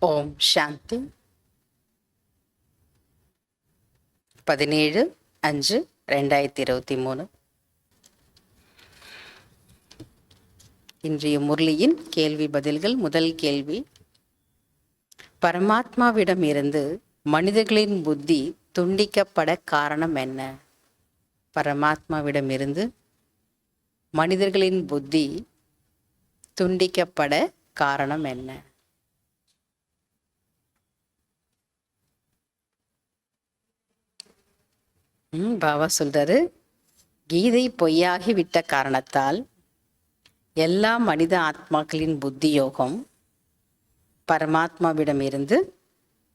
ஓம் சாந்தி. 17/5/2023. இன்றைய முரளியின் கேள்வி பதில்கள். முதல் கேள்வி: பரமாத்மாவிடம் இருந்து மனிதர்களின் புத்தி துண்டிக்கப்பட காரணம் என்ன? பரமாத்மாவிடமிருந்து மனிதர்களின் புத்தி துண்டிக்கப்பட காரணம் என்ன? பாபா சொல்றாரு, கீதை பொய்யாகி விட்ட காரணத்தால் எல்லா மனித ஆத்மாக்களின் புத்தி யோகம் பரமாத்மாவிடம் இருந்து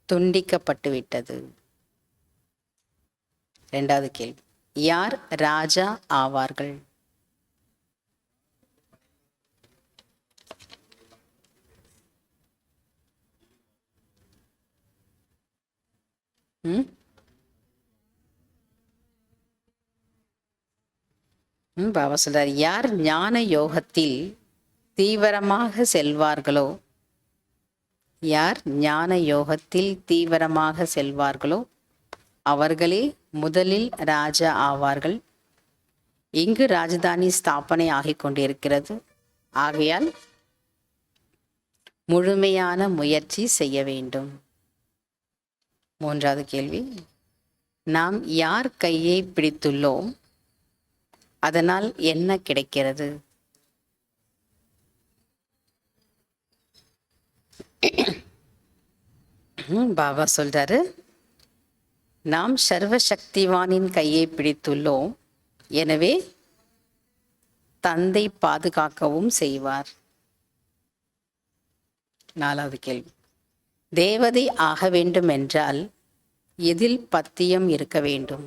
துண்டிக்கப்பட்டு விட்டது. இரண்டாவது கேள்வி: யார் ராஜா ஆவார்கள்? பாபா சொல்றார், யார் ஞான யோகத்தில் தீவிரமாக செல்வார்களோ, யார் ஞான யோகத்தில் தீவிரமாக செல்வார்களோ அவர்களே முதலில் ராஜா ஆவார்கள். இங்கு ராஜதானி ஸ்தாபனை ஆகிக் கொண்டிருக்கிறது. ஆகையால் முழுமையான முயற்சி செய்ய வேண்டும். மூன்றாவது கேள்வி: நாம் யார் கையை பிடித்துள்ளோம், அதனால் என்ன கிடைக்கிறது? பாபா சொல்றாரு, நாம் சர்வசக்திவானின் கையை பிடித்துள்ளோம், எனவே தந்தை பாதுகாக்கவும் செய்வார். நாலாவது கேள்வி: தேவதை ஆக வேண்டும் என்றால் எதில் பத்தியம் இருக்க வேண்டும்?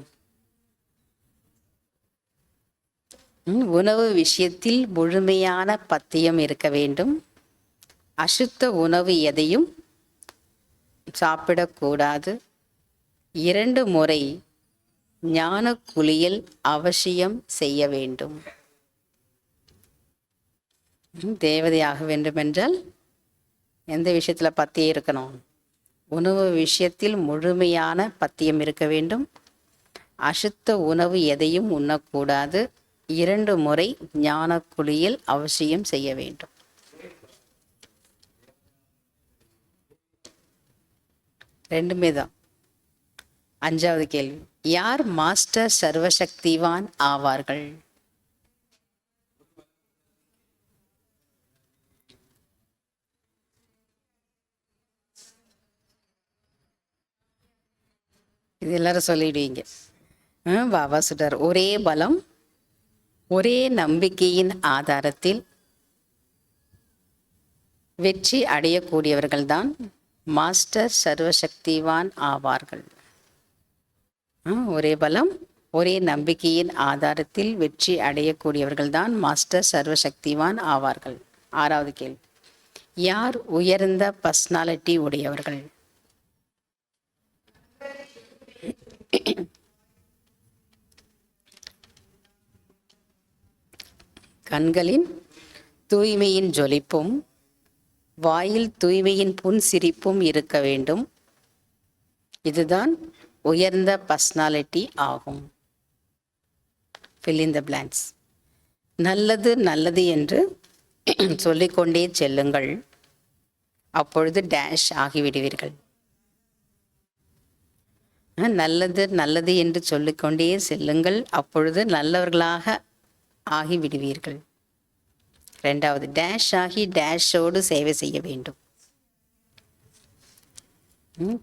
உணவு விஷயத்தில் முழுமையான பத்தியம் இருக்க வேண்டும். அசுத்த உணவு எதையும் சாப்பிடக்கூடாது. 2 முறை ஞான குளியல் அவசியம் செய்ய வேண்டும். தேவதையாக வேண்டுமென்றால் எந்த விஷயத்தில் பத்தியம் இருக்கணும்? உணவு விஷயத்தில் முழுமையான பத்தியம் இருக்க வேண்டும். அசுத்த உணவு எதையும் உண்ணக்கூடாது. 2 முறை ஞான குளியல் அவசியம் செய்ய வேண்டும். ரெண்டுமே தான். 5வது கேள்வி: யார் மாஸ்டர் சர்வசக்திவான் ஆவார்கள்? இது எல்லாரும் சொல்லிடுவீங்க. பாபா சொல்றார், ஒரே பலம், ஒரே நம்பிக்கையின் ஆதாரத்தில் வெற்றி அடையக்கூடியவர்கள்தான் மாஸ்டர் சர்வசக்திவான் ஆவார்கள். ஒரே பலம், ஒரே நம்பிக்கையின் ஆதாரத்தில் வெற்றி அடையக்கூடியவர்கள்தான் மாஸ்டர் சர்வசக்திவான் ஆவார்கள். 6வது கேள்வி: யார் உயர்ந்த பர்சனாலிட்டி உடையவர்கள்? கண்களின் தூய்மையின் ஜொலிப்பும் வாயில் தூய்மையின் புன்சிரிப்பும் இருக்க வேண்டும். இதுதான் உயர்ந்த பர்சனாலிட்டி ஆகும். fill in the blanks. நல்லது நல்லது என்று சொல்லிக்கொண்டே செல்லுங்கள், அப்பொழுது டேஷ் ஆகிவிடுவீர்கள். நல்லது நல்லது என்று சொல்லிக்கொண்டே செல்லுங்கள், அப்பொழுது நல்லவர்களாக ஆகிவிடுவீர்கள். 2வது, டேஷ் ஆகி டேஷோடு சேவை செய்ய வேண்டும்.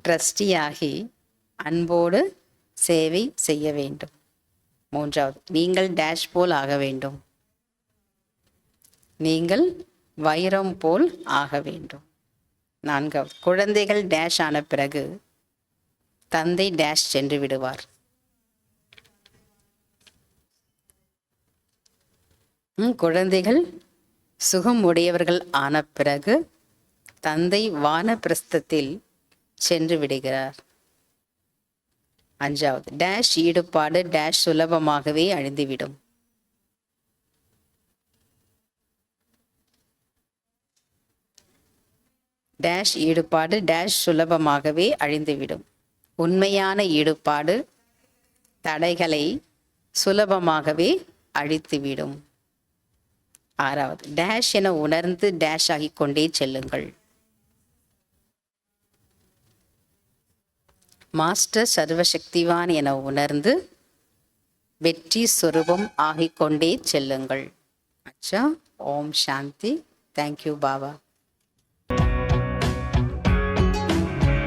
ட்ரஸ்டி ஆகி அன்போடு சேவை செய்ய வேண்டும். 3வது, நீங்கள் டேஷ் போல் ஆக வேண்டும். நீங்கள் வைரம் போல் ஆக வேண்டும். 4வது, குழந்தைகள் டேஷ் ஆன பிறகு தந்தை டேஷ் சென்று விடுவார். குழந்தைகள் சுகம் உடையவர்கள் ஆன பிறகு தந்தை வானப்பிரஸ்தத்தில் சென்று விடுகிறார். 5வது, டேஷ் ஈடுபாடு டேஷ் சுலபமாகவே அழிந்துவிடும். டேஷ் ஈடுபாடு டேஷ் சுலபமாகவே அழிந்துவிடும். உண்மையான ஈடுபாடு தடைகளை சுலபமாகவே அழித்துவிடும். 6வது, டேஷ் என உணர்ந்து டேஷ் ஆகிக் கொண்டே செல்லுங்கள். மாஸ்டர் சர்வசக்திவான் என உணர்ந்து வெற்றி சொரூபம் ஆகிக்கொண்டே செல்லுங்கள். அச்சா. ஓம் சாந்தி. தேங்க்யூ பாபா.